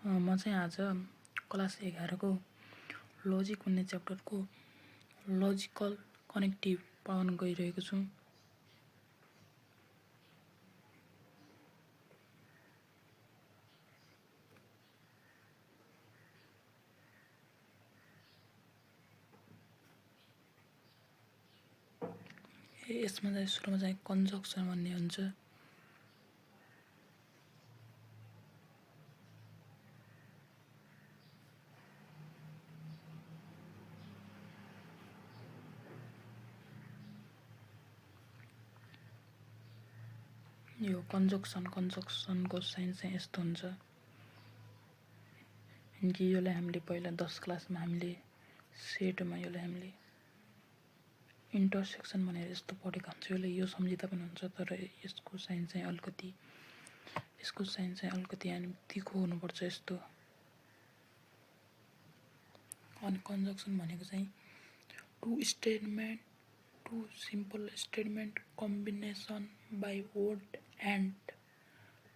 म चाहिँ आज क्लास 11 को लजिक भन्ने च्याप्टरको लजिकल कनेक्टिभ पढाउन गइरहेको छु। यसमा चाहिँ सुरुमा चाहिँ कन्जक्सन भन्ने हुन्छ। यो कन्जक्सनको साइन चाहिँ यस्तो हुन्छ। कि यसलाई हामीले पहिला 10 क्लासमा हामीले सेटमा यसलाई हामीले इन्टरसेक्सन भनेर यस्तो पढेको हुन्छ। यसले यो सम्झिँदा पनि हुन्छ, तर यसको साइन चाहिँ अलिकति तिखो हुनुपर्छ यस्तो। अनि कन्जक्सन भनेको चाहिँ two simple statement combination by word and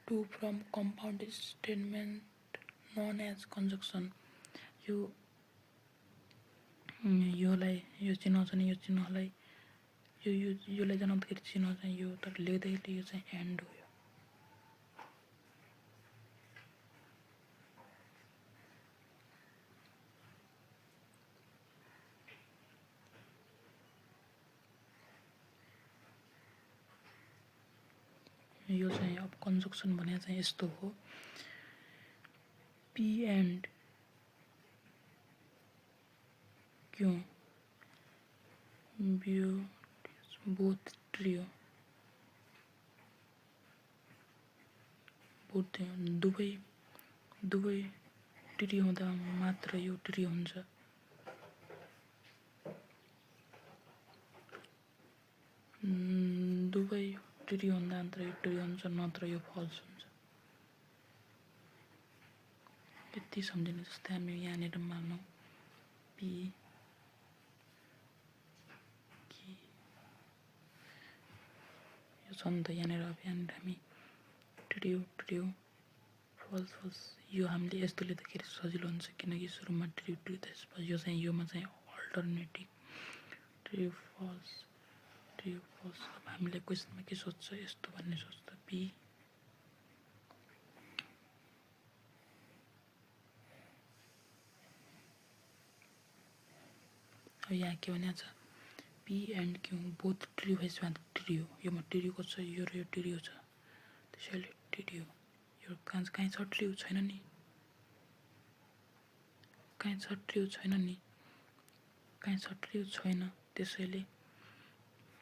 to from compound statement known as conjunction. यो चिन्ह छ नि, यो चिन्हलाई योलाई जनाउँदाखेरि चिन्ह चाहिँ यो, तर लेख्दाखेरि यो चाहिँ एन्ड हो। यो चाहिँ अब कन्जक्सन भने चाहिँ यस्तो हो। P and Q both trio दुवै ट्रियो हुँदा मात्र यो ट्रियो हुन्छ। दुवै ट्रियो हुँदा मात्र यो ट्रियो हुन्छ, नत्र यो फल्स हुन्छ। यति सम्झिनु। जस्तै हामी यहाँनिर मानौँ पी यो छ नि त यहाँनिर। अब यहाँनिर हामी ट्रियो फल्स यो हामीले यस्तो लेख्दाखेरि सजिलो हुन्छ, किनकि सुरुमा ट्रियो त्यसपछि यो चाहिँ योमा चाहिँ अल्टरनेटिभ ट्रियो फल्स। अब हामीले क्वेसनमा के सोध्छ, यस्तो भन्ने सोध्छ पी अब यहाँ के भनेको छ, P and Q both trio भएपछि मात्र ट्रियो। योमा ट्रियोको छ, यो र यो ट्रियो छ, त्यसैले ट्रियो। यो कहीँ छ ट्रियो छैन नि, कहीँ छ ट्रियो छैन, त्यसैले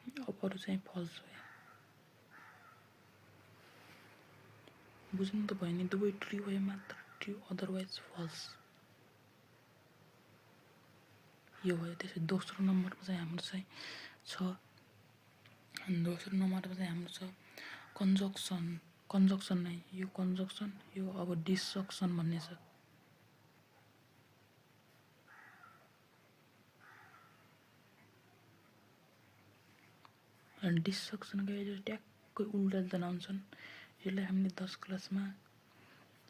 अब अरू चाहिँ फल्स हो। बुझ्नु त भयो नि, दुवै ट्रियो भए मात्र ट्रियो, अदरवाइज फल्स यो भयो। त्यसै दोस्रो नम्बरमा चाहिँ हाम्रो चाहिँ छ कन्जक्सन नै। यो कन्जक्सन, यो अब डिसक्सन भन्ने छ। डिसक्सनका यो ट्याक्कै उल्टा जनाउँछन्। यसलाई हामीले 10 क्लासमा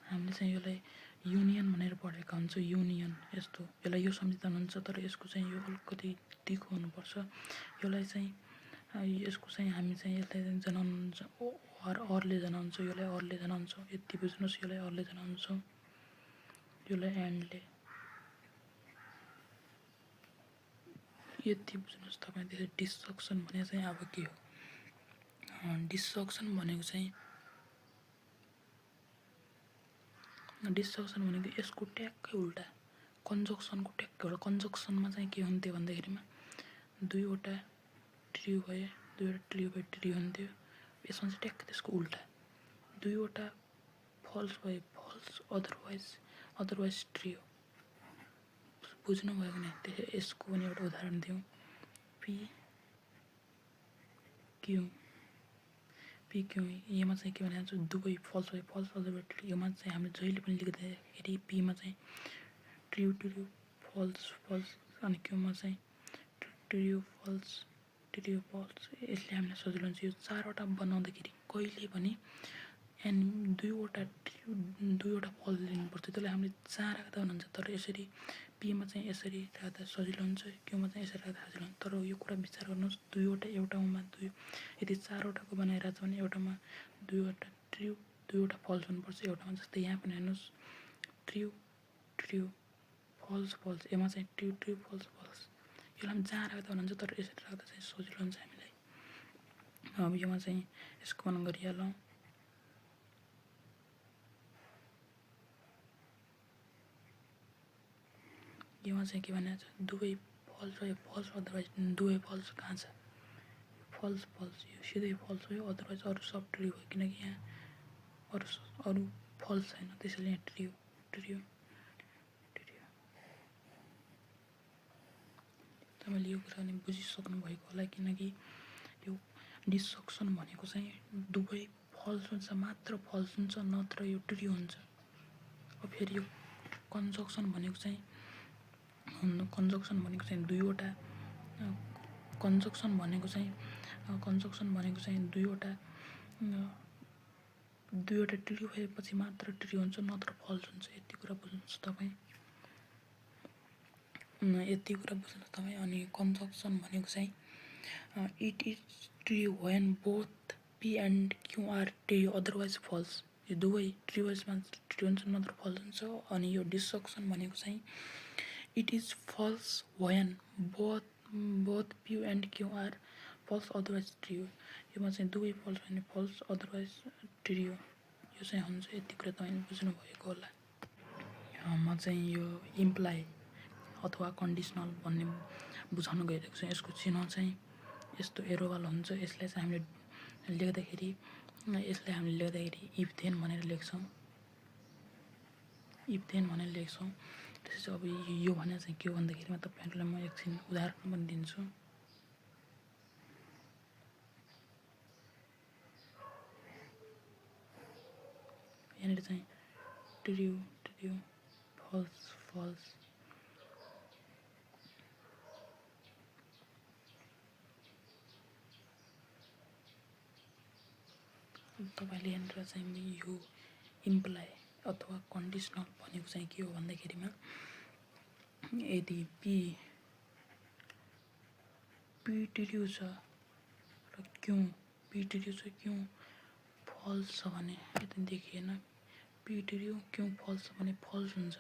हामीले चाहिँ यसलाई युनियन भनेर पढेका हुन्छौँ। युनियन यस्तो, यसलाई यो सम्झिँदा हुन्छ, तर यसको चाहिँ यो अलिकति तिखो हुनुपर्छ। यसको चाहिँ हामी चाहिँ यसलाई जनाउनुहुन्छ अरले जनाउँछौँ। यसलाई अरले जनाउँछौँ, यति बुझ्नुहोस्। यसलाई अरले जनाउँछौँ, यसलाई एन्डले, यति बुझ्नुहोस् तपाईँ। त्यसै डिसक्सन भने चाहिँ अब के हो, डिसक्सन भनेको यसको ट्याक्कै उल्टा, कन्जक्सनको ट्याक्कै उल्टा। कन्जक्सनमा चाहिँ के हुन्थ्यो भन्दाखेरिमा दुईवटा ट्रियो भए ट्रियो हुन्थ्यो। यसमा चाहिँ ट्याक्कै त्यसको उल्टा, दुईवटा फल्स भए फल्स, अदरवाइज ट्रियो। बुझ्नुभयो भने त्यसै यसको पनि एउटा उदाहरण दिउँ। पी क्यू योमा चाहिँ के भनेको छ, दुवै फल्स भए फल्स, अदरवाइज ट्रियो। योमा चाहिँ हामीले जहिले पनि लेख्दाखेरि पीमा चाहिँ ट्रियो फल्स, अनि क्यूमा चाहिँ ट्रियो फल्स। यसले हामीलाई सजिलो हुन्छ। यो चारवटा बनाउँदाखेरि कहिले पनि एन्ड दुईवटा फल्स लिनुपर्छ, त्यसलाई हामीले जहाँ राख्दा हुनुहुन्छ। तर यसरी पीमा चाहिँ यसरी राख्दा सजिलो हुन्छ, क्यूमा चाहिँ यसरी राख्दा सजिलो हुन्छ। तर यो कुरा विचार गर्नुहोस्, एउटामा दुई, यदि चारवटाको बनाइरहेको छ भने एउटामा दुईवटा ट्रु दुईवटा फल्स हुनुपर्छ एउटामा। जस्तै यहाँ पनि हेर्नुहोस्, ट्रु ट्रु फल्स फल्स, यसमा चाहिँ ट्रु ट्रु फल्स फल्स। यसलाई हामी जहाँ राख्दा हुनुहुन्छ, तर यसरी राख्दा चाहिँ सजिलो हुन्छ हामीलाई। अब योमा चाहिँ यसको वर्णन गरिहालौँ। योमा चाहिँ के भनेको छ, दुवै फल्स हो, यो फल्स अदरवाइज दुवै फल्स कहाँ छ, फल्स फल्स, यो सिधै फल्स हो, अदरवाइज अरू सब ट्रु हो, किनकि यहाँ अरू फल्स छैन, त्यसैले यहाँ ट्रु ट्रु ट्रु। तपाईँले यो कुरा पनि बुझिसक्नु भएको होला, किनकि यो डिसक्सन भनेको चाहिँ दुवै फल्स हुन्छ, मात्र फल्स हुन्छ, नत्र यो ट्रु हुन्छ। अब फेरि यो कन्जक्सन भनेको चाहिँ दुईवटा कन्जक्सन भनेको चाहिँ दुईवटा ट्रु भएपछि मात्र ट्रु हुन्छ, नत्र फल्स हुन्छ। यति कुरा बुझ्नुहोस् तपाईँ। अनि कन्जक्सन भनेको चाहिँ it is true when both P and Q are true, otherwise false. यो दुवै ट्रु भएपछि मात्र ट्रु हुन्छ, नत्र फल्स हुन्छ। अनि यो डिसक्सन भनेको चाहिँ it is false when both P and Q are false, otherwise true. योमा चाहिँ दुवै फल्स भने फल्स, अदरवाइज ट्रु, यो चाहिँ हुन्छ। यति कुरा तपाईँले बुझ्नुभएको होला। म चाहिँ यो इम्प्लाइ अथवा कन्डिसनल भन्ने बुझाउन गइरहेको छु। यसको चिन्ह चाहिँ यस्तो एरोवाला हुन्छ। यसलाई चाहिँ हामीले लेख्दाखेरि इफ देन भनेर लेख्छौँ। त्यसपछि अब यो भने चाहिँ के हो भन्दाखेरि म तपाईँहरूलाई म एकछिन उदाहरण पनि दिन्छु। यहाँनिर चाहिँ ट्रु ट्रु फल्स फल्स, तपाईँले यहाँनिर चाहिँ यो इम्प्लाइ अथवा कन्डिसनल भनेको चाहिँ के हो भन्दाखेरिमा, यदि पी ट्रु छ र क्यू फल्स छ भने, यता देखिएन, पी ट्रु क्यू फल्स छ भने फल्स हुन्छ।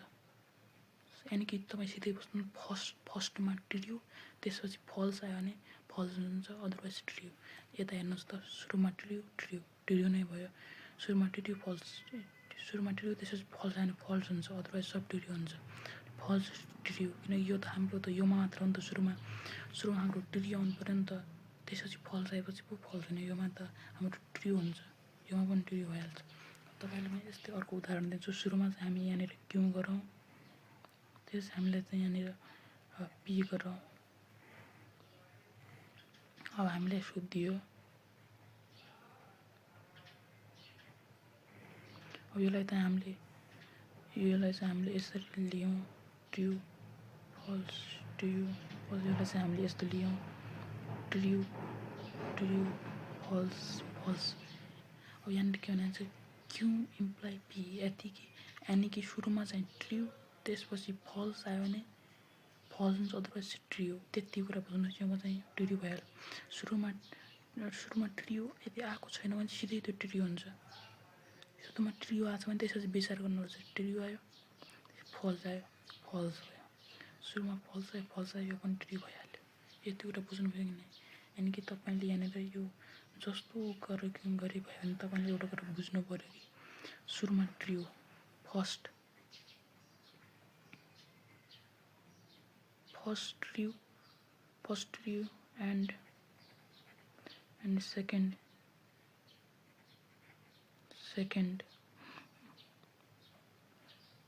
यानि कि तपाईँ सिधै बुझ्नु, फर्स्टमा ट्रु, त्यसपछि फल्स आयो भने फल्स हुन्छ, अदरवाइज ट्रु। यता हेर्नुहोस् त, सुरुमा ट्रु नै भयो। सुरुमा ट्रु त्यसपछि फल्स आयो भने फल्स हुन्छ, अदरवाइज सब ट्रु हुन्छ। फल्स ट्रु, किनकि यो त हाम्रो त योमा मात्र हो नि त, सुरुमा हाम्रो ट्रु आउनु पऱ्यो नि त, त्यसपछि फल्स आएपछि पो फल्स हुने। योमा त हाम्रो ट्रु हुन्छ, योमा पनि ट्रु भइहाल्छ। तपाईँलाई म यस्तै अर्को उदाहरण दिन्छु। सुरुमा चाहिँ हामी यहाँनिर क्यू गरौँ, त्यसपछि हामीलाई चाहिँ यहाँनिर पी गरौँ। अब हामीलाई सोधियो, अब यसलाई चाहिँ हामीले यसरी लियौँ, ट्रु फल्स ट्रु फल्स। यसलाई चाहिँ हामीले यस्तो लियौँ, ट्रु फल्स फल्स। अब यहाँनिर के भने चाहिँ क्यू इम्प्लाइ पी, यानि कि सुरुमा चाहिँ ट्रु, त्यसपछि फल्स आयो भने फल्स हुन्छ, अदरवाइज ट्रु। त्यति कुरा बुझ्नुहोस्। योमा चाहिँ ट्रु भइहाल्यो। सुरुमा ट्रु यदि आएको छैन भने सिधै त्यो ट्रु हुन्छ। सुरुमा ट्रु आएको छ भने त्यसपछि विचार गर्नुपर्छ, ट्रु आयो, फल्स आयो, फल्स भयो। सुरुमा फल्स आयो, यो पनि ट्रु भइहाल्यो। यति कुरा बुझ्नुभयो कि नै? यानि कि तपाईँले यहाँनिर यो जस्तो गरे भयो भने तपाईँले एउटा कुरा बुझ्नु पऱ्यो कि सुरुमा true, first true and second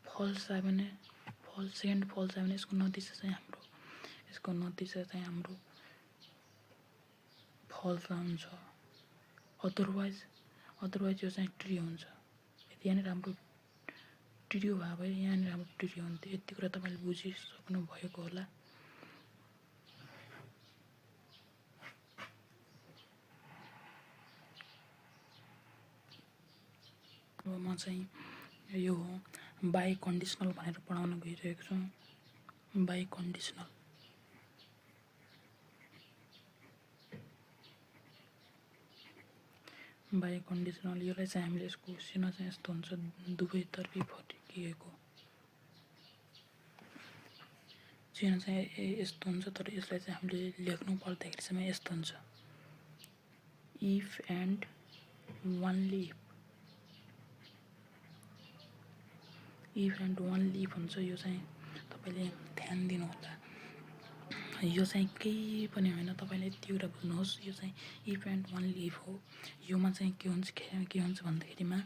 false आयो भने सेकेन्ड फल्स आयो भने यसको नतिजा चाहिँ हाम्रो फल्स हुन्छ, अदरवाइज यो चाहिँ ट्रु हुन्छ। यदि यहाँनिर हाम्रो ट्रु भयो भने यहाँनिर हाम्रो ट्रु हुन्थ्यो। यति कुरा तपाईँले बुझिसक्नु भएको होला। म चाहिँ यो बाई कन्डिसनल भनेर पढाउन गइरहेको छु। बाई कन्डिसनल यसलाई चाहिँ हामीले यसको सिना चाहिँ यस्तो हुन्छ, दुवैतर्फी फर्किएको चिन्ह चाहिँ यस्तो हुन्छ। तर यसलाई चाहिँ हामीले लेख्नु पर्दाखेरि चाहिँ यस्तो हुन्छ, इफ एन्ड ओन्ली इफ हुन्छ। यो चाहिँ तपाईँले ध्यान दिनुहोला, यो चाहिँ केही पनि होइन। तपाईँले यति कुरा बुझ्नुहोस्, यो चाहिँ इफ एन्ड ओन्ली इफ हो। योमा चाहिँ के हुन्छ भन्दाखेरिमा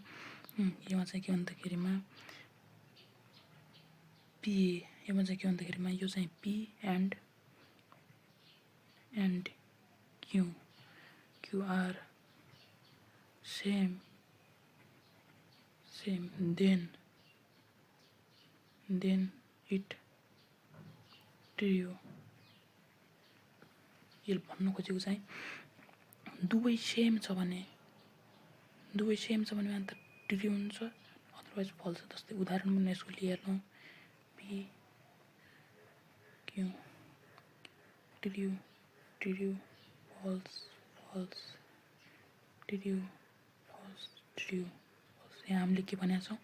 यो चाहिँ P and Q are same then it true. यो भन्नु खोजेको चाहिँ दुवै सेम छ भने अन्त ट्रू हुन्छ, अदरवाइज फल्स। जस्तै उदाहरण पनि यसको लिइहाल्नु, P Q true false true. यहाँ हामीले के भनेको छौँ,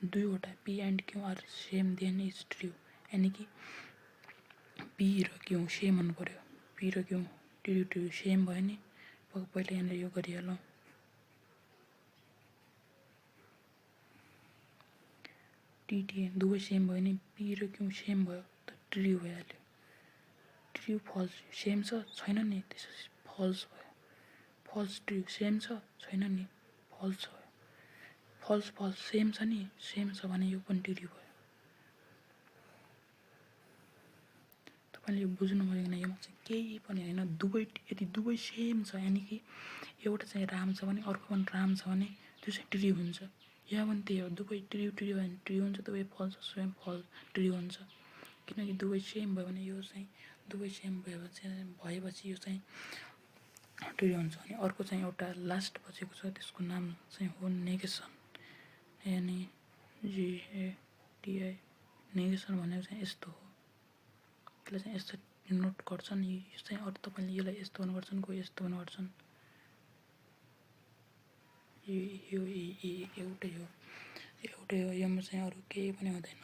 दुईवटा P and Q are same then is true, यानि कि पी र क्यू सेम हुनु पऱ्यो। पी र क्यू ट्रू सेम भयो नि। पहिला यहाँनिर यो गरिहालौँ, टिटी दुवै सेम भयो नि। पी र क्यू सेम भयो त ट्रू भइहाल्यो। ट्रू फल्स सेम छैन नि, त्यसपछि फल्स भयो। फल्स ट्रू सेम छैन नि, फल्स भयो। फल्स सेम छ नि, सेम छ भने यो पनि ट्रू भयो। तपाईँले यो बुझ्नुभयो कि योमा चाहिँ केही पनि होइन। यदि दुवै सेम छ, यानि कि एउटा चाहिँ राम छ भने अर्को पनि राम छ भने त्यो चाहिँ ट्रू हुन्छ। यहाँ पनि त्यही हो, दुवै ट्रू भयो भने ट्रू हुन्छ, दुवै फल्स ट्रू हुन्छ। किनकि दुवै सेम भयो भने यो चाहिँ दुवै सेम भएपछि यो चाहिँ ट्रू हुन्छ। अनि अर्को चाहिँ एउटा लास्ट बचेको छ, त्यसको नाम चाहिँ हो नेगेसन, यानि GATI। नेगेसन भनेको चाहिँ यस्तो हो, यसलाई चाहिँ यस्तो नोट गर्छन्। यो चाहिँ अरू तपाईँले यसलाई यस्तो पनि गर्छन्, कोही यस्तो पनि गर्छन्। यो एउटै हो, योमा चाहिँ अरू केही पनि हुँदैन।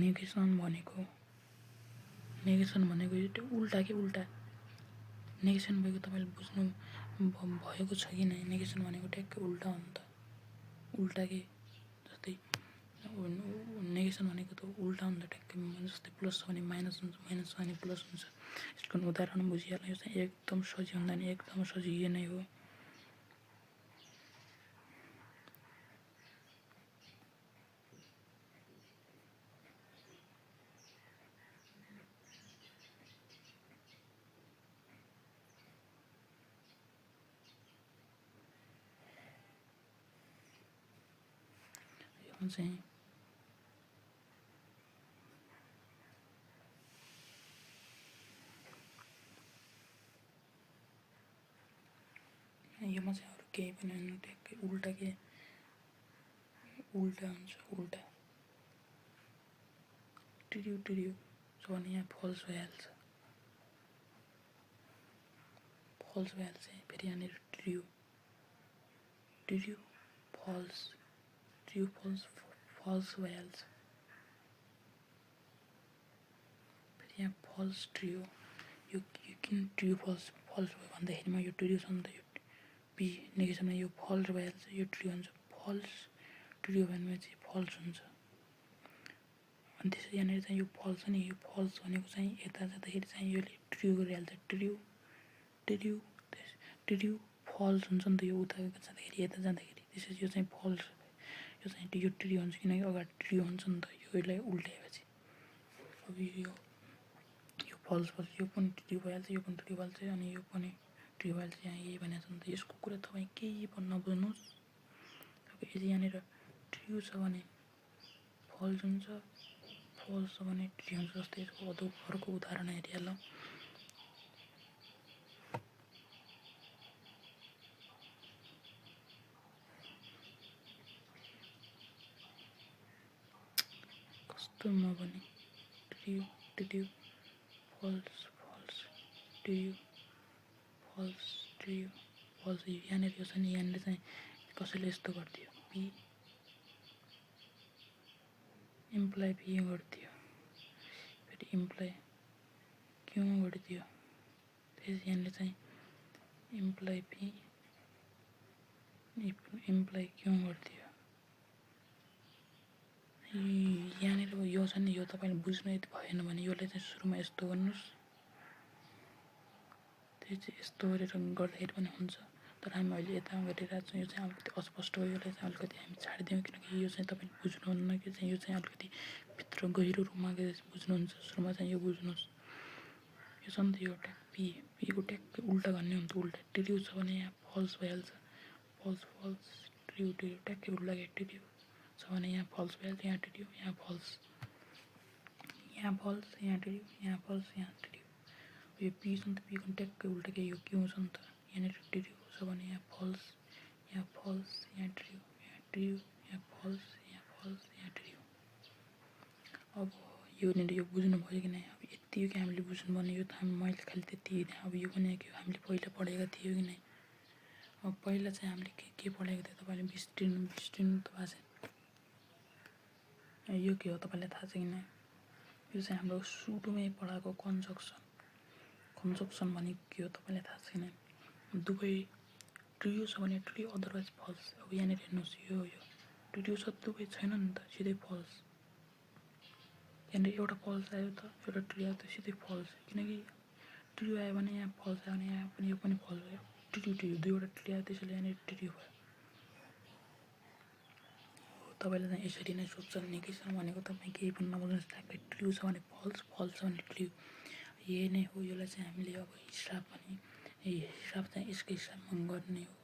नेगेसन भनेको यो उल्टा कि उल्टा। नेगेसन भएको तपाईँले बुझ्नु भएको छ कि नै? नेगेसन भनेको ट्याक्कै उल्टा हो नि त, उल्टा के। जस्तै नेगेसन भनेको त उल्टा हुन्छ ट्याक्कै। जस्तै प्लस छ भने माइनस हुन्छ, माइनस छ भने प्लस हुन्छ। यसको उदाहरण बुझिहाल्नु। यो चाहिँ एकदम सजिलो हुँदैन, एकदम सजिलो नै हो। चाहिँ योमा चाहिँ अरू केही पनि होइन, ट्याक्कै उल्टा के, उल्टा हुन्छ, उल्टा। ट्रू छ भने यहाँ फल्स भइहाल्छ। फेरि यहाँनिर ट्रू फल्स भइहाल्छ। फेरि यहाँ फल्स ट्रू। यो किन ट्रू फल्स भयो भन्दाखेरिमा यो ट्रू छ नि त, यो पी नेगेसनमा यो फल्स भइहाल्छ, यो ट्रू हुन्छ। फल्स ट्रू भयो भने चाहिँ फल्स हुन्छ। अनि त्यसरी यहाँनिर चाहिँ यो फल्स छ नि, यो फल्स भनेको चाहिँ यता जाँदाखेरि चाहिँ यसले ट्रू गरिहाल्छ। ट्रू फल्स हुन्छ नि त, यो उता जाँदाखेरि यता जाँदाखेरि। त्यसपछि यो चाहिँ फल्स, यो चाहिँ यो ट्रू हुन्छ, किनकि अगाडि ट्रू हुन्छ नि त। यसलाई उल्टाएपछि अब यो फल्स यो पनि ट्रू भइहाल्छ, यो पनि ट्रू भइहाल्छ, अनि यो पनि ट्रू भइहाल्छ। यहाँ यही भनेको छ नि त। यसको कुरा तपाईँ केही पनि नबुझ्नुहोस्। अब यदि यहाँनिर ट्रू छ भने फल्स हुन्छ, फल्स छ भने ट्रू हुन्छ। जस्तै यसको अर्को उदाहरण हेरिहालौँ। वास्तवमा भने true true false false true false true false यहाँनिर यो छ नि यहाँनिर चाहिँ कसैले यस्तो गरिदियो पी इम्प्लाइ पी गरिदियो फेरि इम्प्लाइ क्यों गरिदियो त्यसपछि यहाँनिर चाहिँ इम्प्लाइ पी इम्प्लाइ क्यों गरिदियो यहाँनिर यो छ नि यो तपाईँले बुझ्नु यति भएन भने यसलाई चाहिँ सुरुमा यस्तो गर्नुहोस् त्यो चाहिँ यस्तो गरेर गर्दाखेरि पनि हुन्छ तर हामी अहिले यता गरिरहेको छौँ यो चाहिँ अलिकति अस्पष्ट हो यसलाई चाहिँ अलिकति हामी छाडिदिउँ किनकि यो चाहिँ तपाईँले बुझ्नुहुन्न कि चाहिँ यो चाहिँ अलिकति भित्र गहिरो रूपमा बुझ्नुहुन्छ सुरुमा चाहिँ यो बुझ्नुहोस् यो छ नि त यो पी पीको ट्याक्कै उल्टा गर्ने हुन्छ उल्टा ट्रु छ भने यहाँ फल्स भइहाल्छ फल्स फल्स ट्रु ट्रु ट्याक्कै उल्टा क्या ट्रु छ भने यहाँ फल्स भइहाल्छ यहाँ ट्रु यहाँ फल्स यहाँ फल्स यहाँ ट्रु यहाँ फल्स यहाँ ट्रु यो पी छ नि त पीको ट्याक्कै उल्टा क्या यो क्यों छ नि त यहाँनिर ट्रु छ भने यहाँ फल्स यहाँ ट्रु यहाँ फल्स यहाँ ट्रु अब योनिर यो बुझ्नुभयो कि नै अब यति हो कि हामीले बुझ्नुपर्ने यो त मैले खालि त्यति दिएँ अब यो पनि के हामीले पहिला पढेका थियो कि नै अब पहिला चाहिँ हामीले के पढेको थियो तपाईँले बिर्सिनु त भएको छ यो के हो तपाईँलाई थाहा छ कि नै यो चाहिँ हाम्रो सुरुमै पढाएको कन्जक्सन भनेको के हो तपाईँलाई थाहा छ कि नै दुवै ट्रु छ भने ट्रु अदरवाइज फल्स अब यहाँनिर हेर्नुहोस् यो ट्रु छ दुवै छैन नि त सिधै फल्स यहाँनिर एउटा फल्स आयो त एउटा ट्रु आयो त सिधै फल्स किनकि ट्रु आयो भने यहाँ फल्स आयो भने यहाँ पनि यो पनि फल्स भयो ट्रु दुईवटा ट्रु आयो त्यसैले यहाँनिर ट्रु भयो तपाईँले चाहिँ यसरी नै सोध्छन् नि किसान भनेको तपाईँ केही पनि नबुझ्नुहोस् ट्याक्कै ट्रु छ भने फल्स फल्स छ भने ट्रु यही नै हो यसलाई चाहिँ हामीले अब हिसाब भने हिसाब चाहिँ यसको हिसाबमा गर्ने हो